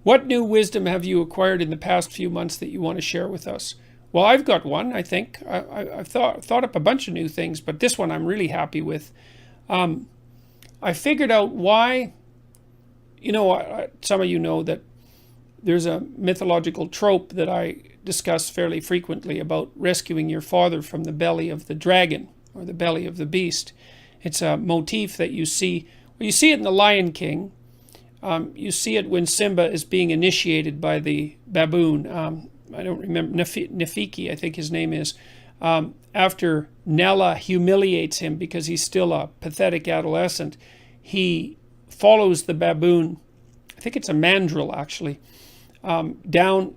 What new wisdom have you acquired in the past few months that you want to share with us? Well, I've got one, I think. I've thought up a bunch of new things, but this one I'm really happy with. I figured out why, some of you know that there's a mythological trope that I discuss fairly frequently about rescuing your father from the belly of the dragon or the belly of the beast. It's a motif that you see. Well, you see it in The Lion King. You see it when Simba is being initiated by the baboon. I don't remember, Nafiki, I think his name is. After Nella humiliates him because he's still a pathetic adolescent, he follows the baboon, I think it's a mandrill actually, down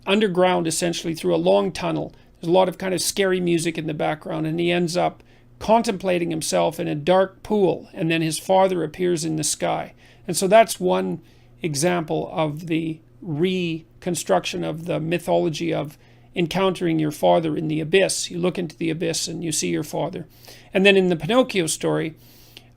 underground essentially through a long tunnel. There's a lot of kind of scary music in the background, and he ends up contemplating himself in a dark pool, and then his father appears in the sky. And so that's one example of the reconstruction of the mythology of encountering your father in the abyss. You look into the abyss and you see your father. And then in the Pinocchio story,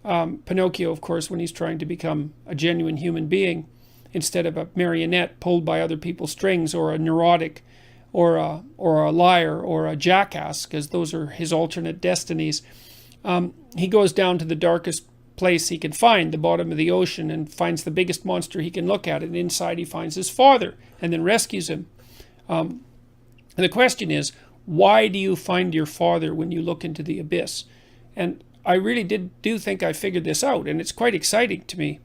Pinocchio, of course, when he's trying to become a genuine human being, instead of a marionette pulled by other people's strings, or a neurotic, or a liar, or a jackass, because those are his alternate destinies, he goes down to the darkest place he can find, the bottom of the ocean, and finds the biggest monster he can look at, and inside he finds his father, and then rescues him. And the question is, why do you find your father when you look into the abyss? And I really do think I figured this out, and it's quite exciting to me.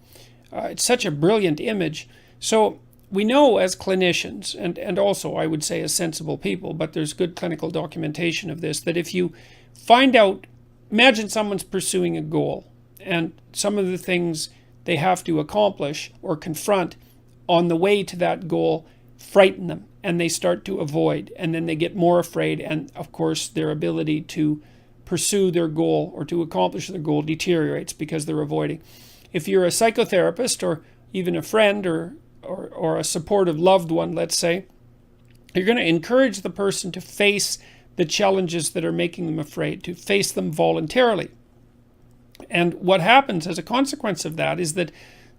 It's such a brilliant image. So we know as clinicians, and also I would say as sensible people, but there's good clinical documentation of this, that if you find out, imagine someone's pursuing a goal, and some of the things they have to accomplish or confront on the way to that goal frighten them, and they start to avoid, and then they get more afraid, and of course their ability to pursue their goal or to accomplish their goal deteriorates because they're avoiding. If you're a psychotherapist or even a friend or a supportive loved one, let's say, you're going to encourage the person to face the challenges that are making them afraid, to face them voluntarily. And what happens as a consequence of that is that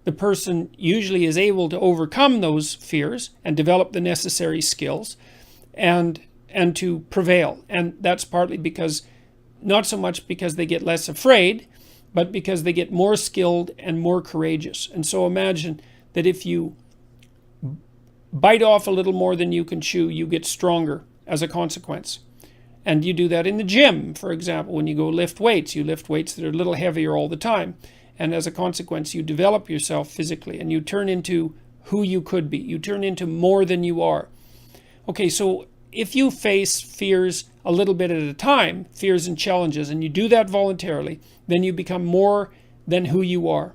the person usually is able to overcome those fears and develop the necessary skills and to prevail. And that's partly because, not so much because they get less afraid, but because they get more skilled and more courageous. And so imagine that if you bite off a little more than you can chew, you get stronger as a consequence. And you do that in the gym, for example. When you go lift weights, you lift weights that are a little heavier all the time. And as a consequence, you develop yourself physically and you turn into who you could be. You turn into more than you are. Okay, so if you face fears a little bit at a time, fears and challenges, and you do that voluntarily, then you become more than who you are.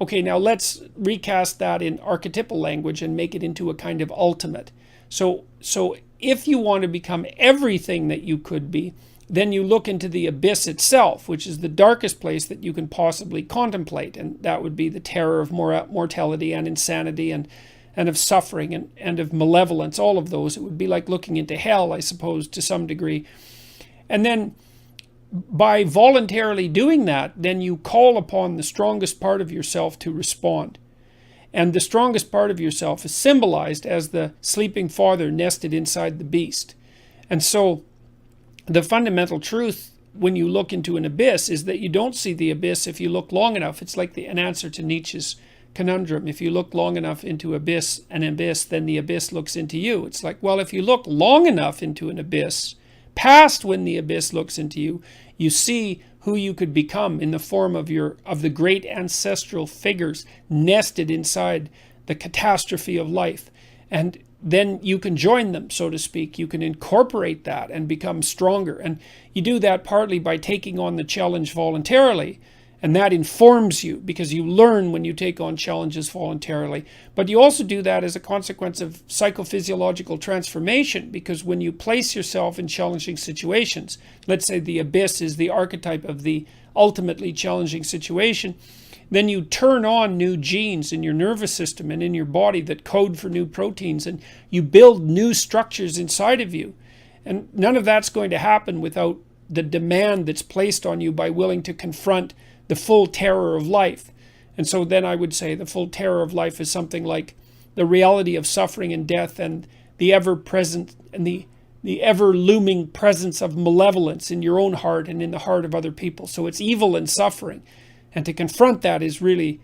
Okay, now let's recast that in archetypal language and make it into a kind of ultimate. So if you want to become everything that you could be, then you look into the abyss itself, which is the darkest place that you can possibly contemplate. And that would be the terror of mortality and insanity and of suffering and of malevolence, all of those. It would be like looking into hell, I suppose, to some degree. And then by voluntarily doing that, then you call upon the strongest part of yourself to respond. And the strongest part of yourself is symbolized as the sleeping father nested inside the beast. And so the fundamental truth when you look into an abyss is that you don't see the abyss if you look long enough. It's like an answer to Nietzsche's conundrum. If you look long enough into an abyss, then the abyss looks into you. It's like, well, if you look long enough into an abyss, past when the abyss looks into you, you see who you could become in the form of the great ancestral figures nested inside the catastrophe of life. And then you can join them, so to speak. You can incorporate that and become stronger. And you do that partly by taking on the challenge voluntarily. And that informs you because you learn when you take on challenges voluntarily. But you also do that as a consequence of psychophysiological transformation, because when you place yourself in challenging situations, let's say the abyss is the archetype of the ultimately challenging situation, then you turn on new genes in your nervous system and in your body that code for new proteins, and you build new structures inside of you. And none of that's going to happen without the demand that's placed on you by willing to confront the full terror of life. And so then I would say the full terror of life is something like the reality of suffering and death, and the ever-present and the ever-looming presence of malevolence in your own heart and in the heart of other people. So it's evil and suffering. And to confront that is really,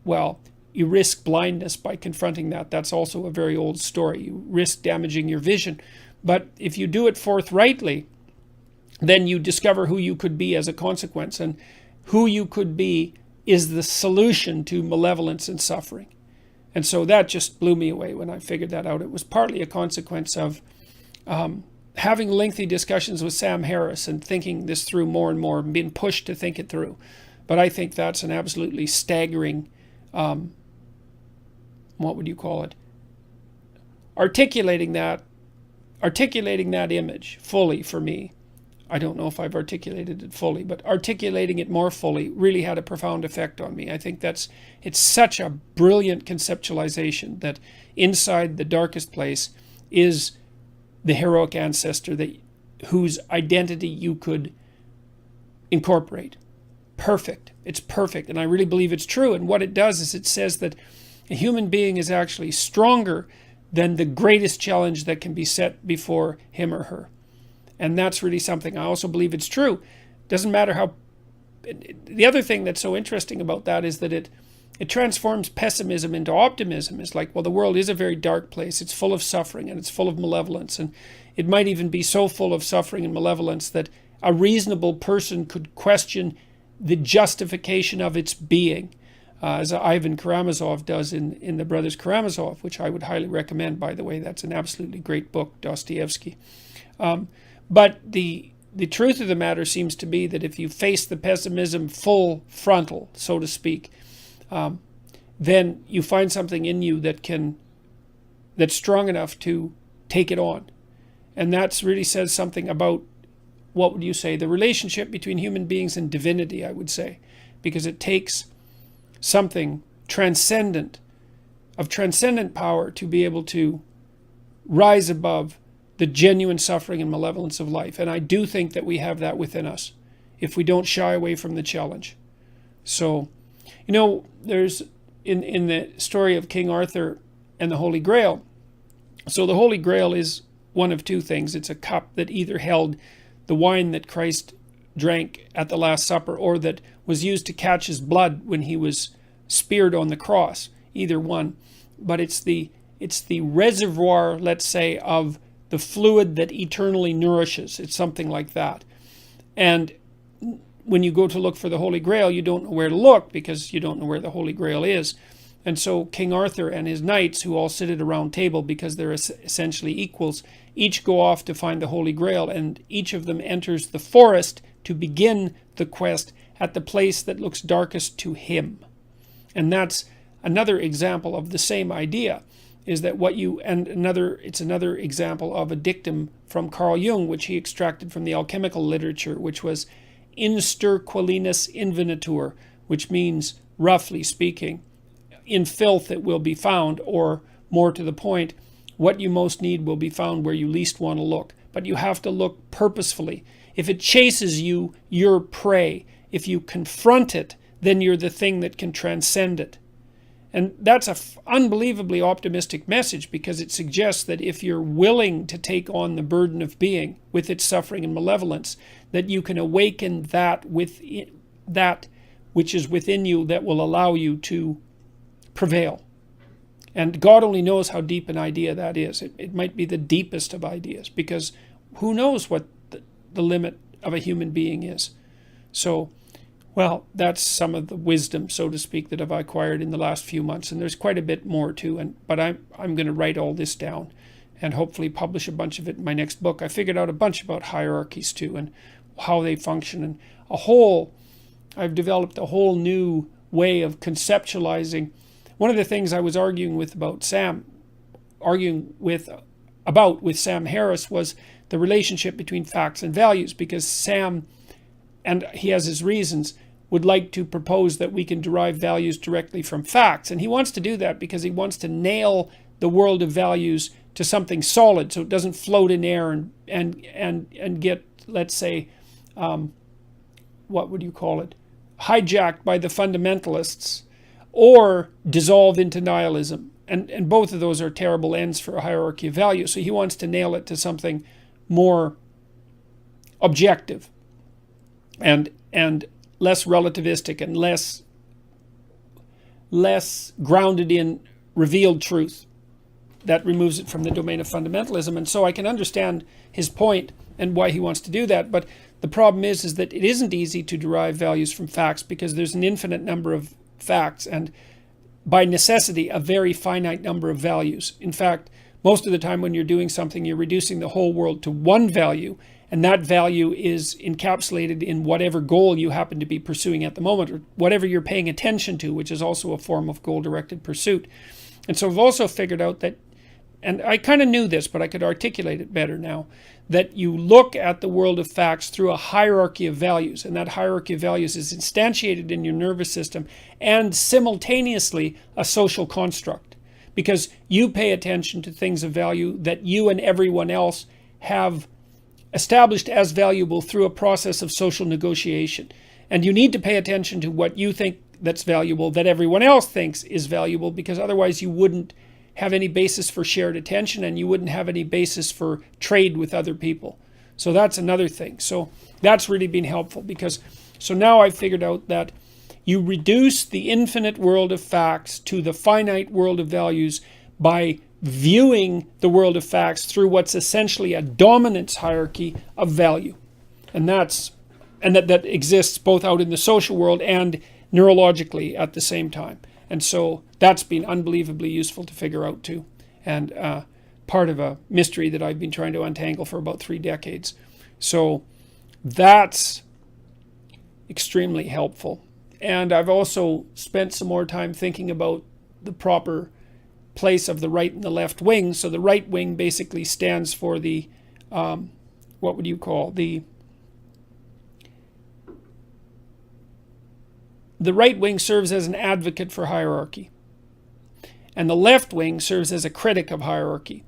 well, you risk blindness by confronting that. That's also a very old story. You risk damaging your vision. But if you do it forthrightly, then you discover who you could be as a consequence. And who you could be is the solution to malevolence and suffering. And so that just blew me away when I figured that out. It was partly a consequence of having lengthy discussions with Sam Harris and thinking this through more and more and being pushed to think it through. But I think that's an absolutely staggering, what would you call it? Articulating that image fully for me. I don't know if I've articulated it fully, but articulating it more fully really had a profound effect on me. I think it's such a brilliant conceptualization that inside the darkest place is the heroic ancestor whose identity you could incorporate. Perfect. It's perfect. And I really believe it's true. And what it does is it says that a human being is actually stronger than the greatest challenge that can be set before him or her. And that's really something. I also believe it's true. Doesn't matter how... The other thing that's so interesting about that is that it transforms pessimism into optimism. It's like, well, the world is a very dark place. It's full of suffering and it's full of malevolence. And it might even be so full of suffering and malevolence that a reasonable person could question the justification of its being, as Ivan Karamazov does in The Brothers Karamazov, which I would highly recommend, by the way. That's an absolutely great book, Dostoevsky. But the truth of the matter seems to be that if you face the pessimism full frontal, so to speak, then you find something in you that's strong enough to take it on. And that really says something about, what would you say, the relationship between human beings and divinity, I would say, because it takes something transcendent, of transcendent power, to be able to rise above the genuine suffering and malevolence of life. And I do think that we have that within us if we don't shy away from the challenge. So, there's in the story of King Arthur and the Holy Grail. So the Holy Grail is one of two things. It's a cup that either held the wine that Christ drank at the Last Supper, or that was used to catch his blood when he was speared on the cross. Either one. But it's the reservoir, let's say, of the fluid that eternally nourishes. It's something like that. And when you go to look for the Holy Grail, you don't know where to look because you don't know where the Holy Grail is. And so King Arthur and his knights, who all sit at a round table because they're essentially equals, each go off to find the Holy Grail, and each of them enters the forest to begin the quest at the place that looks darkest to him. And that's another example of the same idea. Is that it's another example of a dictum from Carl Jung, which he extracted from the alchemical literature, which was in sterquilinus invenitur, which means, roughly speaking, in filth it will be found, or more to the point, what you most need will be found where you least want to look. But you have to look purposefully. If it chases you, you're prey. If you confront it, then you're the thing that can transcend it. And that's an unbelievably optimistic message, because it suggests that if you're willing to take on the burden of being with its suffering and malevolence, that you can awaken that which is within you that will allow you to prevail. And God only knows how deep an idea that is. It might be the deepest of ideas, because who knows what the limit of a human being is. So, well, that's some of the wisdom, so to speak, that I've acquired in the last few months. And there's quite a bit more too. But I'm going to write all this down and hopefully publish a bunch of it in my next book. I figured out a bunch about hierarchies too and how they function. And I've developed a whole new way of conceptualizing. One of the things I was arguing with Sam Harris was the relationship between facts and values, because Sam, and he has his reasons, would like to propose that we can derive values directly from facts. And he wants to do that because he wants to nail the world of values to something solid, so it doesn't float in air and get, let's say, what would you call it, hijacked by the fundamentalists, or dissolve into nihilism, and both of those are terrible ends for a hierarchy of value. So he wants to nail it to something more objective and less relativistic and less grounded in revealed truth. That removes it from the domain of fundamentalism. And so I can understand his point and why he wants to do that. But the problem is that it isn't easy to derive values from facts, because there's an infinite number of facts and by necessity a very finite number of values. In fact, most of the time when you're doing something, you're reducing the whole world to one value, and that value is encapsulated in whatever goal you happen to be pursuing at the moment, or whatever you're paying attention to, which is also a form of goal-directed pursuit. And so I've also figured out that, and I kind of knew this, but I could articulate it better now, that you look at the world of facts through a hierarchy of values, and that hierarchy of values is instantiated in your nervous system and simultaneously a social construct, because you pay attention to things of value that you and everyone else have established as valuable through a process of social negotiation. And you need to pay attention to what you think that's valuable that everyone else thinks is valuable, because otherwise you wouldn't have any basis for shared attention, and you wouldn't have any basis for trade with other people. So that's another thing. So that's really been helpful, because so now I've figured out that you reduce the infinite world of facts to the finite world of values by viewing the world of facts through what's essentially a dominance hierarchy of value. And that exists both out in the social world and neurologically at the same time. And so that's been unbelievably useful to figure out too, and part of a mystery that I've been trying to untangle for about 3 decades. So that's extremely helpful. And I've also spent some more time thinking about the proper place of the right and the left wing. So the right wing basically stands for the, what would you call, the right wing serves as an advocate for hierarchy, and the left wing serves as a critic of hierarchy.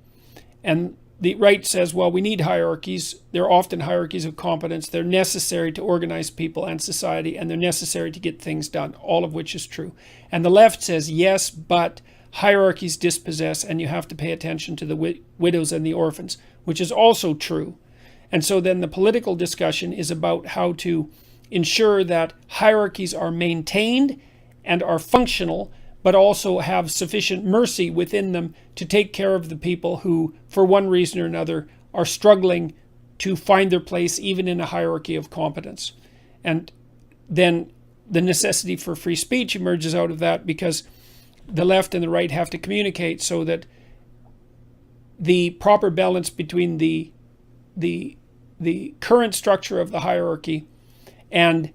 And the right says, well, we need hierarchies. They're often hierarchies of competence. They're necessary to organize people and society, and they're necessary to get things done, all of which is true. And the left says, yes, but hierarchies dispossess, and you have to pay attention to the widows and the orphans, which is also true. And so then the political discussion is about how to ensure that hierarchies are maintained and are functional, but also have sufficient mercy within them to take care of the people who, for one reason or another, are struggling to find their place even in a hierarchy of competence. And then the necessity for free speech emerges out of that, because the left and the right have to communicate so that the proper balance between the current structure of the hierarchy and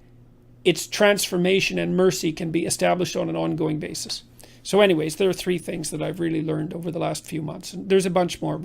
its transformation and mercy can be established on an ongoing basis. So anyways, there are 3 things that I've really learned over the last few months. And there's a bunch more, but